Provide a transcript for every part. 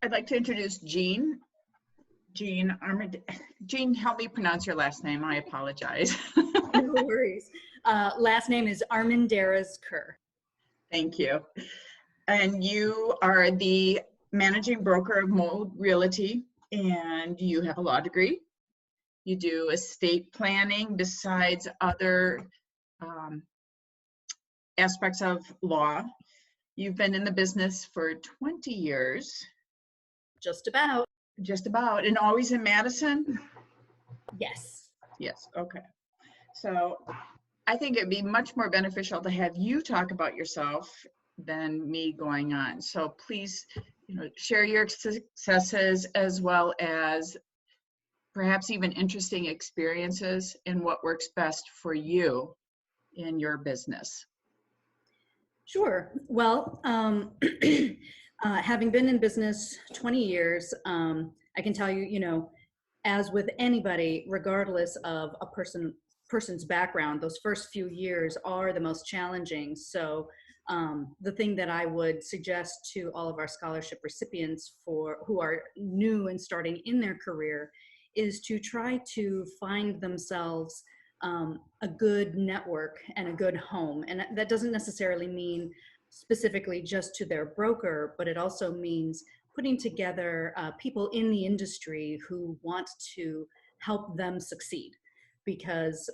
I'd like to introduce Jean. Jean Armand. Jean, help me pronounce your last name. I apologize. No worries. Last name is Armanderas Kerr. Thank you. And you are the managing broker of Mold Realty, and you have a law degree. You do estate planning besides other aspects of law. You've been in the business for 20 years. Just about. Just about. And always in Madison? Yes. Yes, okay. So I think it'd be much more beneficial to have you talk about yourself than me going on. So please, share your successes as well as perhaps even interesting experiences and what works best for you in your business. Sure. Well, having been in business 20 years, I can tell you, as with anybody, regardless of a person's background, those first few years are the most challenging. So the thing that I would suggest to all of our scholarship recipients who are new and starting in their career is to try to find themselves a good network and a good home. And that doesn't necessarily mean specifically just to their broker, but it also means putting together people in the industry who want to help them succeed. Because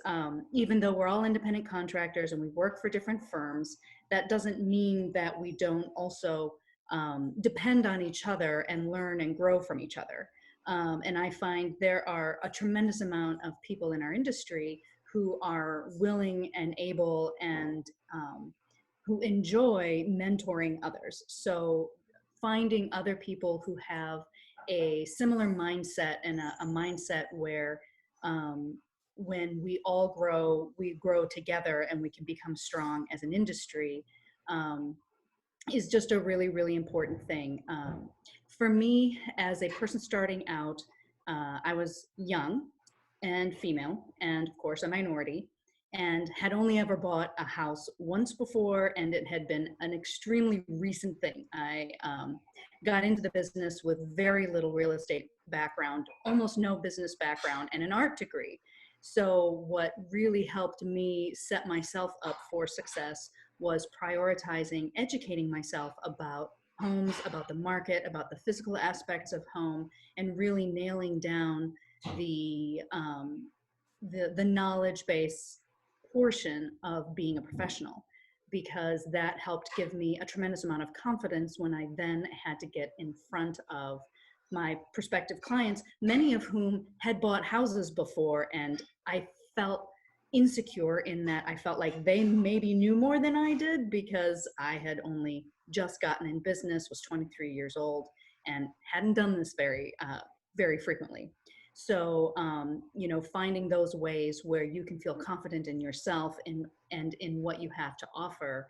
even though we're all independent contractors and we work for different firms, that doesn't mean that we don't also depend on each other and learn and grow from each other. And I find there are a tremendous amount of people in our industry who are willing and able and who enjoy mentoring others. So finding other people who have a similar mindset and a mindset where when we all grow, we grow together and we can become strong as an industry is just a really, really important thing. For me, as a person starting out, I was young and female, and of course a minority, and had only ever bought a house once before, and it had been an extremely recent thing. I got into the business with very little real estate background, almost no business background, and an art degree. So what really helped me set myself up for success was prioritizing educating myself about homes, about the market, about the physical aspects of home, and really nailing down the knowledge base portion of being a professional, because that helped give me a tremendous amount of confidence when I then had to get in front of my prospective clients, many of whom had bought houses before, and I felt insecure in that I felt like they maybe knew more than I did because I had only just gotten in business, was 23 years old, and hadn't done this very frequently. So, finding those ways where you can feel confident in yourself and in what you have to offer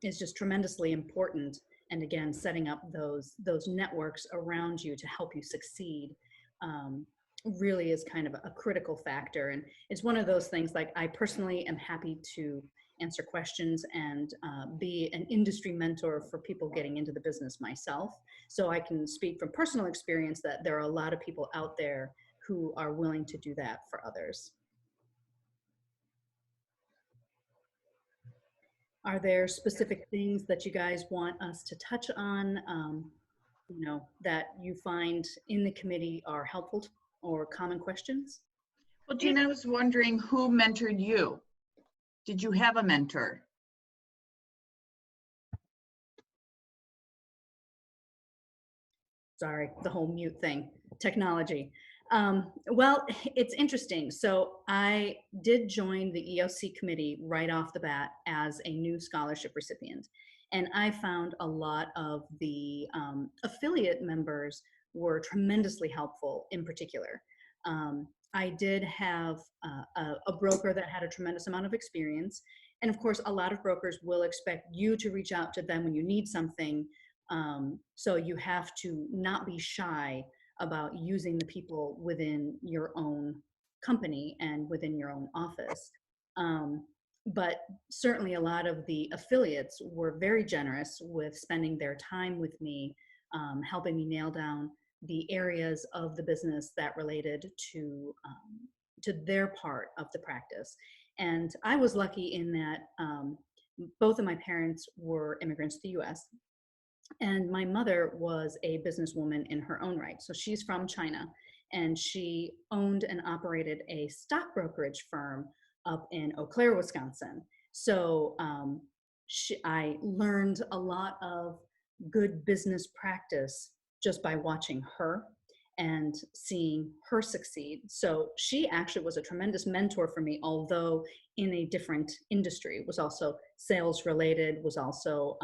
is just tremendously important. And again, setting up those networks around you to help you succeed really is kind of a critical factor. And it's one of those things, like, I personally am happy to answer questions and be an industry mentor for people getting into the business myself. So I can speak from personal experience that there are a lot of people out there who are willing to do that for others. Are there specific things that you guys want us to touch on, that you find in the committee are helpful or common questions? Well, Gina, I was wondering who mentored you? Did you have a mentor? Sorry, the whole mute thing, technology. Well, it's interesting. So I did join the AHEOC committee right off the bat as a new scholarship recipient. And I found a lot of the affiliate members were tremendously helpful in particular. I did have a broker that had a tremendous amount of experience. And of course, a lot of brokers will expect you to reach out to them when you need something. So you have to not be shy about using the people within your own company and within your own office. But certainly a lot of the affiliates were very generous with spending their time with me helping me nail down the areas of the business that related to their part of the practice. And I was lucky in that both of my parents were immigrants to the US. And my mother was a businesswoman in her own right. So she's from China, and she owned and operated a stock brokerage firm up in Eau Claire, Wisconsin. So I learned a lot of good business practice just by watching her and seeing her succeed. So she actually was a tremendous mentor for me, although in a different industry. It was also sales related, was also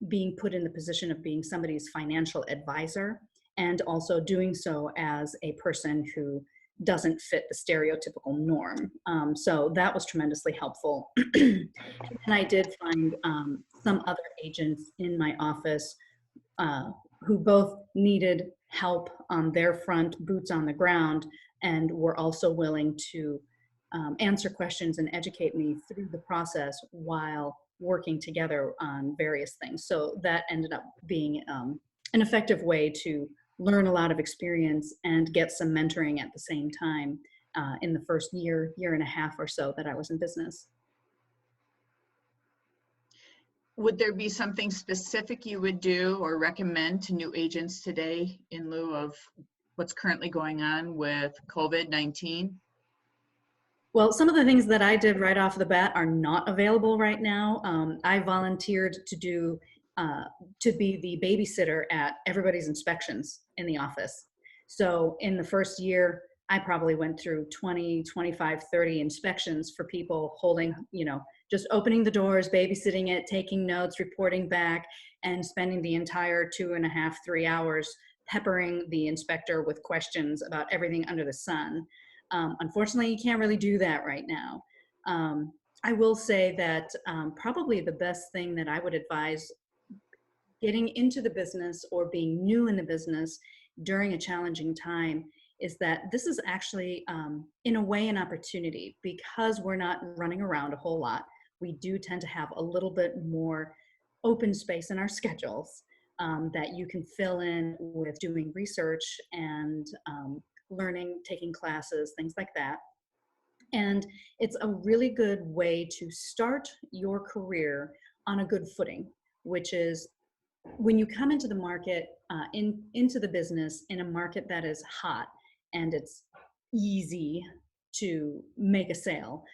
being put in the position of being somebody's financial advisor, and also doing so as a person who doesn't fit the stereotypical norm. So that was tremendously helpful. And I did find some other agents in my office who both needed help on their front, boots on the ground, and were also willing to answer questions and educate me through the process while working together on various things. So that ended up being an effective way to learn a lot of experience and get some mentoring at the same time in the first year and a half or so that I was in business. Would there be something specific you would do or recommend to new agents today in lieu of what's currently going on with COVID-19? Well, some of the things that I did right off the bat are not available right now. I volunteered to be the babysitter at everybody's inspections in the office. So in the first year, I probably went through 20, 25, 30 inspections for people holding, just opening the doors, babysitting it, taking notes, reporting back, and spending the entire 2.5, 3 hours peppering the inspector with questions about everything under the sun. Unfortunately, you can't really do that right now. I will say that probably the best thing that I would advise getting into the business or being new in the business during a challenging time is that this is actually, in a way, an opportunity because we're not running around a whole lot. We do tend to have a little bit more open space in our schedules that you can fill in with doing research and learning, taking classes, things like that. And it's a really good way to start your career on a good footing, which is when you come into the market, into the business in a market that is hot and it's easy to make a sale.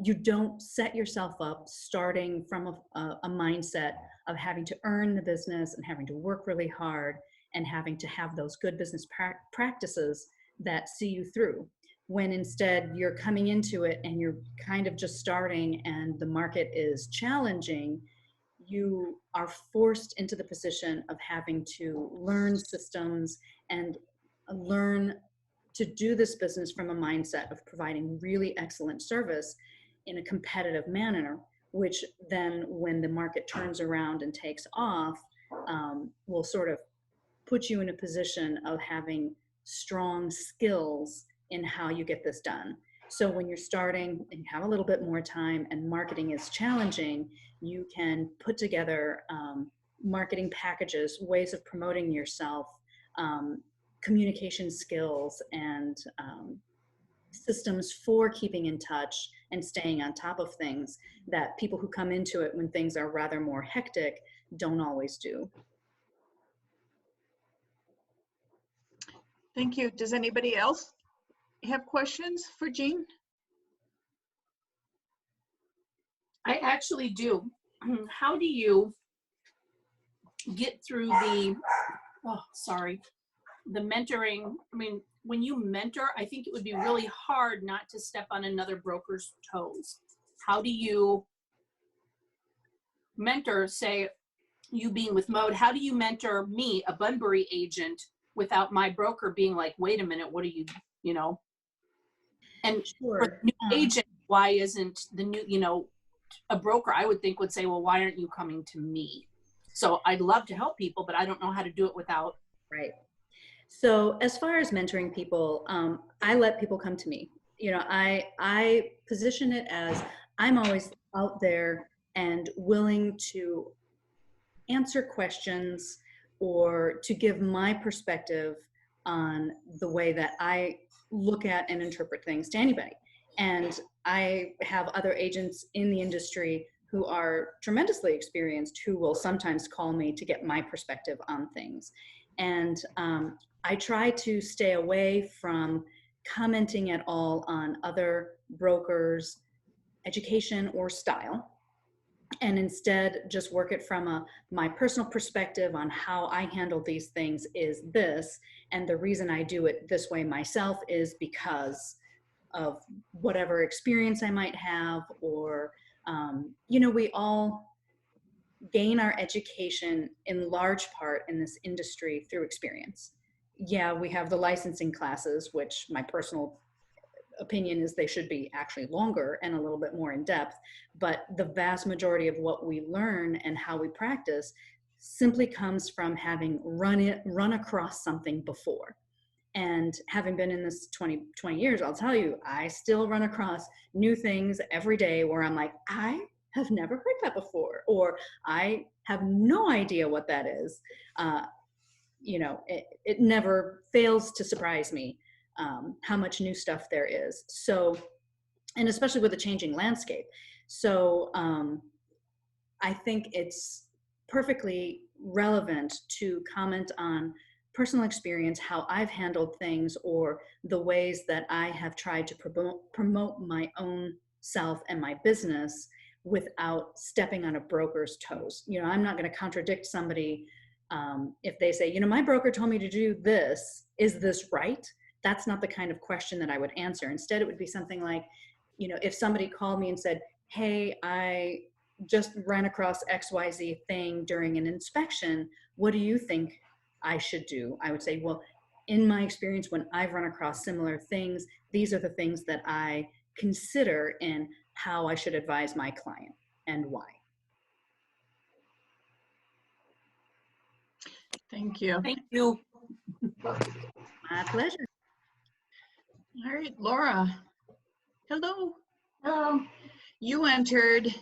You don't set yourself up starting from a mindset of having to earn the business and having to work really hard and having to have those good business practices that see you through. When instead you're coming into it and you're kind of just starting and the market is challenging, you are forced into the position of having to learn systems and learn to do this business from a mindset of providing really excellent service in a competitive manner, which then when the market turns around and takes off, will sort of put you in a position of having strong skills in how you get this done. So when you're starting and you have a little bit more time and marketing is challenging, you can put together marketing packages, ways of promoting yourself, communication skills, and systems for keeping in touch and staying on top of things that people who come into it when things are rather more hectic don't always do. Thank you. Does anybody else have questions for Jean? I actually do. How do you get through the mentoring? I mean, when you mentor, I think it would be really hard not to step on another broker's toes. How do you mentor, say, you being with Mode, how do you mentor me, a Bunbury agent, without my broker being like, wait a minute, what are you, And Sure. for the new agent, why isn't the new, a broker I would think would say, well, why aren't you coming to me? So I'd love to help people, but I don't know how to do it without. Right. So as far as mentoring people, I let people come to me. I position it as I'm always out there and willing to answer questions, or to give my perspective on the way that I look at and interpret things to anybody. And I have other agents in the industry who are tremendously experienced who will sometimes call me to get my perspective on things. And I try to stay away from commenting at all on other brokers' education or style, and instead just work it from my personal perspective on how I handle these things is this. And the reason I do it this way myself is because of whatever experience I might have, or, we all gain our education in large part in this industry through experience. Yeah, we have the licensing classes, which my personal opinion is they should be actually longer and a little bit more in depth, but the vast majority of what we learn and how we practice simply comes from having run across something before. And having been in this 20 years, I'll tell you, I still run across new things every day where I'm like, I have never heard that before, or I have no idea what that is. It never fails to surprise me how much new stuff there is. So, and especially with the changing landscape. So I think it's perfectly relevant to comment on personal experience, how I've handled things, or the ways that I have tried to promote my own self and my business without stepping on a broker's toes. I'm not going to contradict somebody if they say, my broker told me to do this. Is this right? That's not the kind of question that I would answer. Instead, it would be something like, if somebody called me and said, hey, I just ran across XYZ thing during an inspection. What do you think I should do? I would say, well, in my experience, when I've run across similar things, these are the things that I consider in how I should advise my client and why. Thank you. Thank you. My pleasure. All right, Laura. Hello. Hello. You entered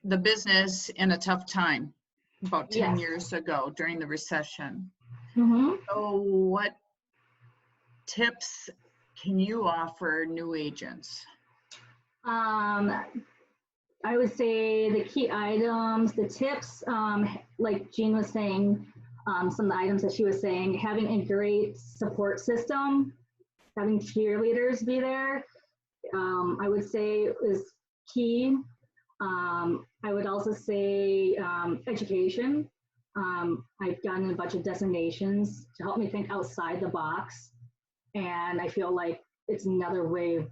the business in a tough time about 10 Yes. years ago during the recession. Mm-hmm. So what tips can you offer new agents? I would say the key items, the tips, like Jean was saying, some of the items that she was saying, having a great support system, having cheerleaders be there, I would say is key. I would also say education. I've done a bunch of designations to help me think outside the box. And I feel like it's another way of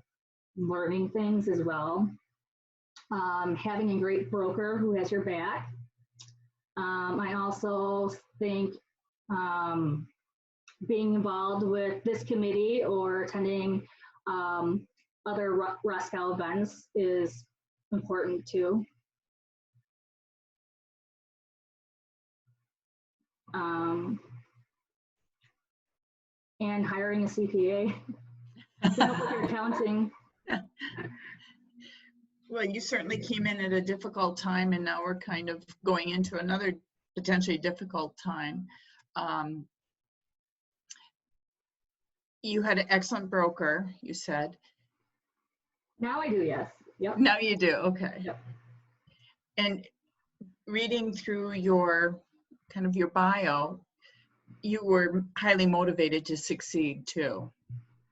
learning things as well. Having a great broker who has your back. I also think being involved with this committee or attending other Roscoe events is important too. And hiring a CPA to help with your accounting. Well, you certainly came in at a difficult time, and now we're kind of going into another potentially difficult time. You had an excellent broker, you said. Now I do, yes. Yep. Now you do, okay. Yep. And reading through your bio, you were highly motivated to succeed too.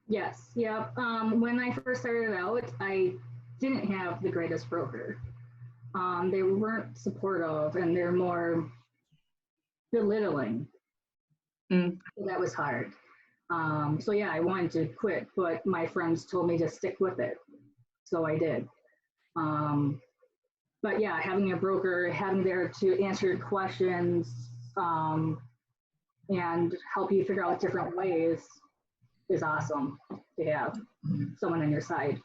Yes, yep. When I first started out, I didn't have the greatest broker. They weren't supportive and they're more belittling. So that was hard. So yeah, I wanted to quit, but my friends told me to stick with it. So I did. But yeah, having a broker, having there to answer your questions and help you figure out different ways is awesome to have someone on your side.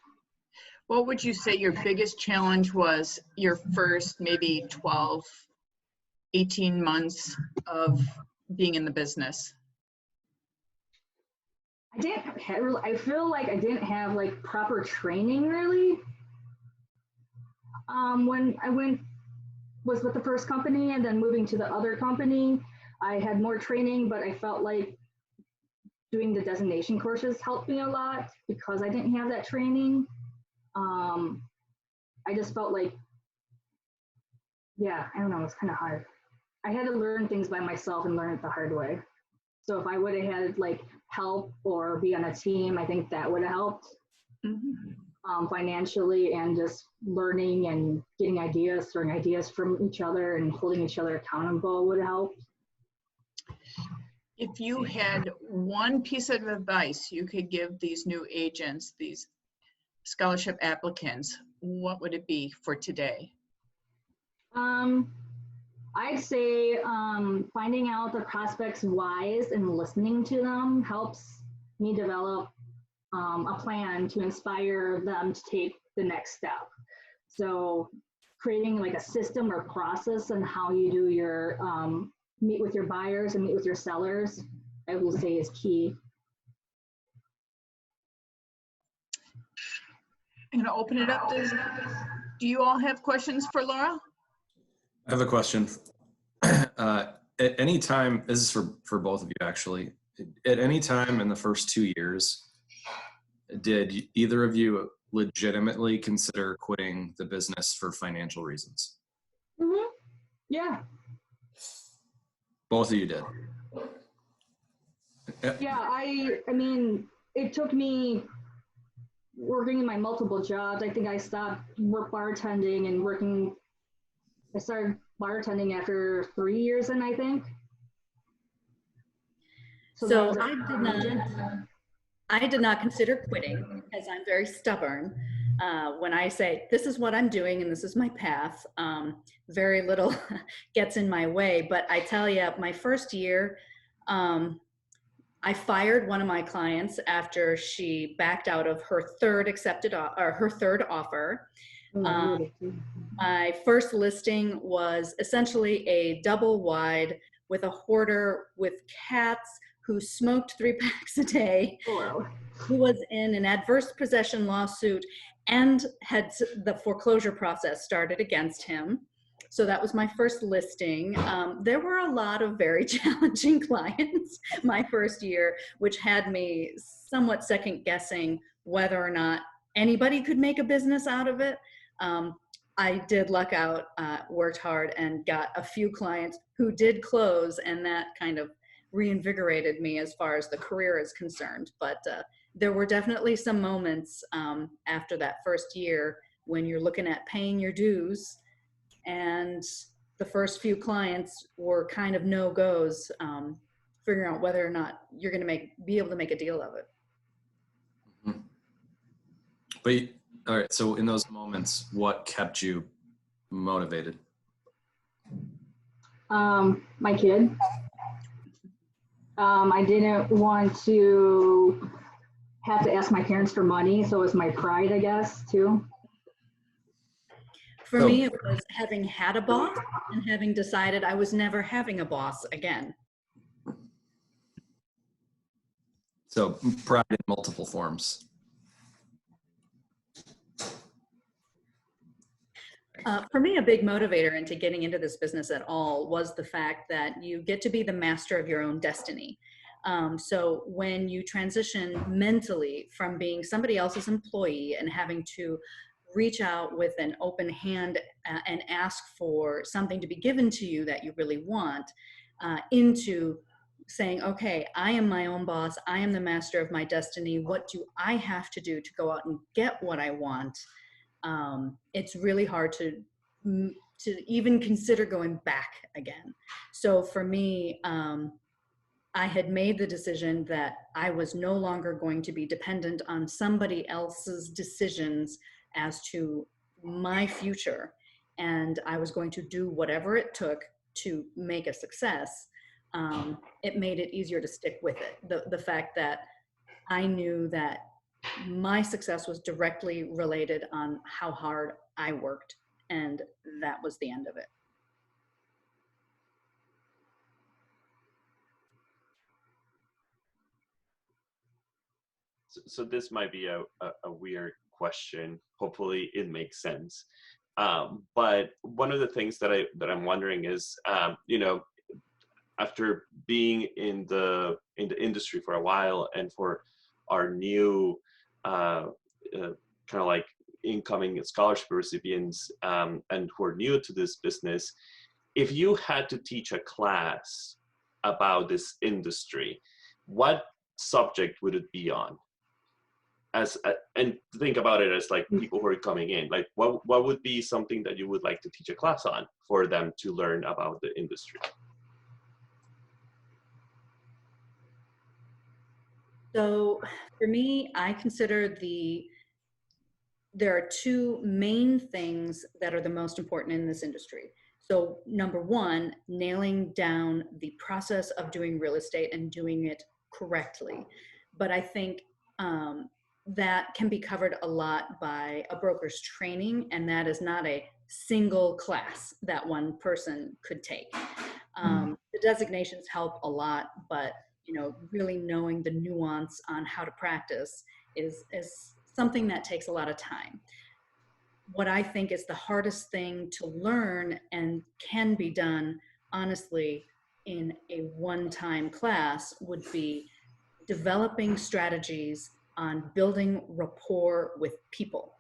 What would you say your biggest challenge was your first maybe 12, 18 months of being in the business? I feel like I didn't have like proper training really. When I was with the first company and then moving to the other company, I had more training, but I felt like doing the designation courses helped me a lot because I didn't have that training. I just felt like, yeah, I don't know, it's kind of hard. I had to learn things by myself and learn it the hard way. So if I would have had like help or be on a team, I think that would have helped financially, and just learning and getting ideas, throwing ideas from each other and holding each other accountable would have helped. If you had one piece of advice you could give these new agents, these scholarship applicants, what would it be for today? I'd say finding out the prospects' whys and listening to them helps me develop a plan to inspire them to take the next step. So creating like a system or process on how you do your meet with your buyers and meet with your sellers, I will say is key. I'm going to open it up. Do you all have questions for Laura? I have a question. At any time, this is for both of you actually, at any time in the first 2 years, did either of you legitimately consider quitting the business for financial reasons? Mm-hmm. Yeah. Both of you did. Yeah, I mean, it took me working in my multiple jobs. I think I stopped bartending and working. I started bartending after 3 years in, I think. So I did not consider quitting because I'm very stubborn. When I say, this is what I'm doing and this is my path, very little gets in my way. But I tell you, my first year, I fired one of my clients after she backed out of her third offer. My first listing was essentially a double wide with a hoarder with cats who smoked 3 packs a day, who was in an adverse possession lawsuit and had the foreclosure process started against him. So that was my first listing. There were a lot of very challenging clients my first year, which had me somewhat second guessing whether or not anybody could make a business out of it. I did luck out, worked hard, and got a few clients who did close, and that kind of reinvigorated me as far as the career is concerned. But there were definitely some moments after that first year when you're looking at paying your dues, and the first few clients were kind of no-goes, figuring out whether or not you're going to be able to make a deal of it. Mm-hmm. But all right, so in those moments, what kept you motivated? My kid. I didn't want to have to ask my parents for money, so it was my pride, I guess, too. For me, it was having had a boss and having decided I was never having a boss again. So pride in multiple forms. For me, a big motivator into getting into this business at all was the fact that you get to be the master of your own destiny. So when you transition mentally from being somebody else's employee and having to reach out with an open hand and ask for something to be given to you that you really want, into saying, okay, I am my own boss, I am the master of my destiny, what do I have to do to go out and get what I want? It's really hard to even consider going back again. So for me, I had made the decision that I was no longer going to be dependent on somebody else's decisions as to my future, and I was going to do whatever it took to make a success. It made it easier to stick with it. The fact that I knew that my success was directly related on how hard I worked, and that was the end of it. So this might be a weird question. Hopefully it makes sense. But one of the things that I'm wondering is, you know, after being in the industry for a while, and for our new kind of like incoming scholarship recipients and who are new to this business, if you had to teach a class about this industry, what subject would it be on? And think about it as like people who are coming in, like what would be something that you would like to teach a class on for them to learn about the industry? So for me, I consider there are two main things that are the most important in this industry. So number one, nailing down the process of doing real estate and doing it correctly. But I think that can be covered a lot by a broker's training, and that is not a single class that one person could take. The designations help a lot, but really knowing the nuance on how to practice is something that takes a lot of time. What I think is the hardest thing to learn and can be done honestly in a one-time class would be developing strategies on building rapport with people,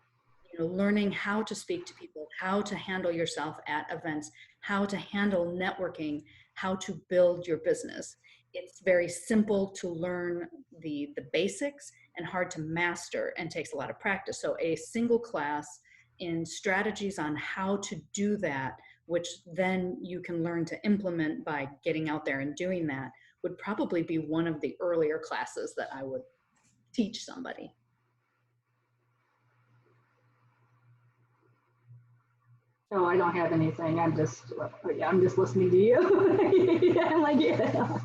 learning how to speak to people, how to handle yourself at events, how to handle networking, how to build your business. It's very simple to learn the basics and hard to master and takes a lot of practice. So a single class in strategies on how to do that, which then you can learn to implement by getting out there and doing that, would probably be one of the earlier classes that I would teach somebody. Oh, I don't have anything. I'm just listening to you. I'm like, yeah.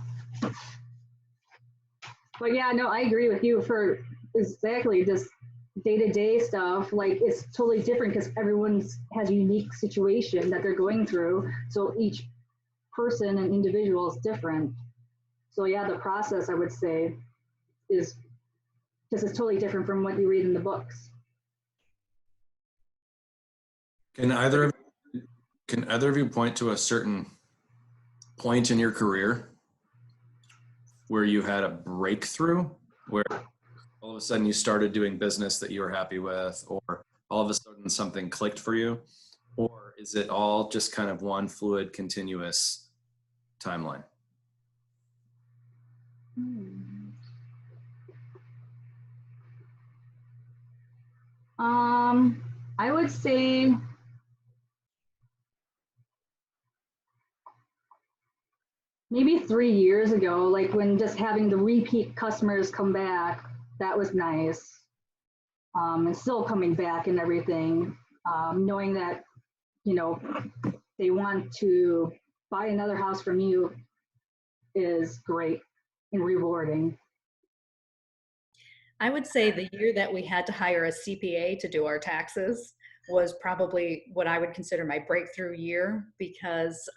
But yeah, no, I agree with you for exactly just day-to-day stuff. Like it's totally different because everyone has a unique situation that they're going through. So each person and individual is different. So yeah, the process I would say is because it's totally different from what you read in the books. Can either of you point to a certain point in your career where you had a breakthrough, where all of a sudden you started doing business that you were happy with, or all of a sudden something clicked for you? Or is it all just kind of one fluid, continuous timeline? I would say maybe 3 years ago, like when just having the repeat customers come back, that was nice. And still coming back and everything, knowing that, they want to buy another house from you is great and rewarding. I would say the year that we had to hire a CPA to do our taxes was probably what I would consider my breakthrough year, because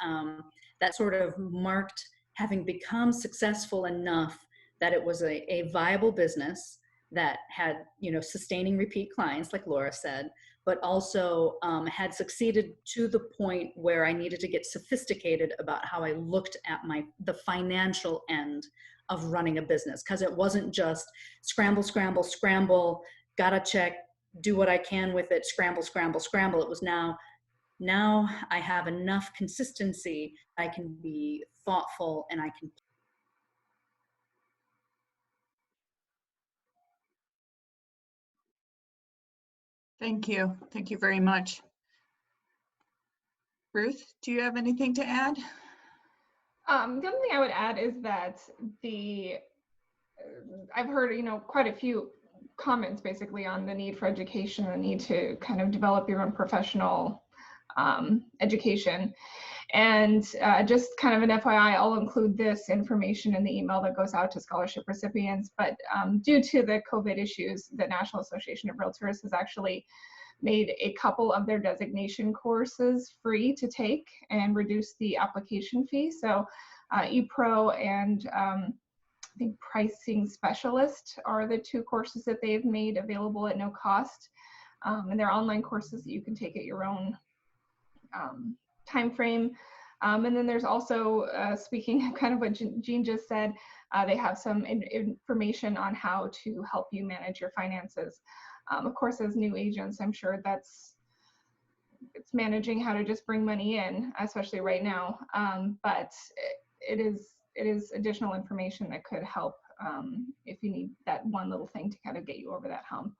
that sort of marked having become successful enough that it was a viable business that had, sustaining repeat clients, like Laura said, but also had succeeded to the point where I needed to get sophisticated about how I looked at the financial end of running a business, because it wasn't just scramble, scramble, scramble, gotta check, do what I can with it, scramble, scramble, scramble. It was now I have enough consistency, I can be thoughtful, and I can. Thank you. Thank you very much. Ruth, do you have anything to add? The other thing I would add is that I've heard, quite a few comments basically on the need for education, the need to kind of develop your own professional education. And just kind of an FYI, I'll include this information in the email that goes out to scholarship recipients. But due to the COVID issues, the National Association of Realtors has actually made a couple of their designation courses free to take and reduce the application fee. So ePro and I think Pricing Specialist are the two courses that they've made available at no cost. And they're online courses that you can take at your own time frame. And then there's also, speaking of kind of what Jean just said, they have some information on how to help you manage your finances. Of course, as new agents, I'm sure it's managing how to just bring money in, especially right now. But it is additional information that could help if you need that one little thing to kind of get you over that hump.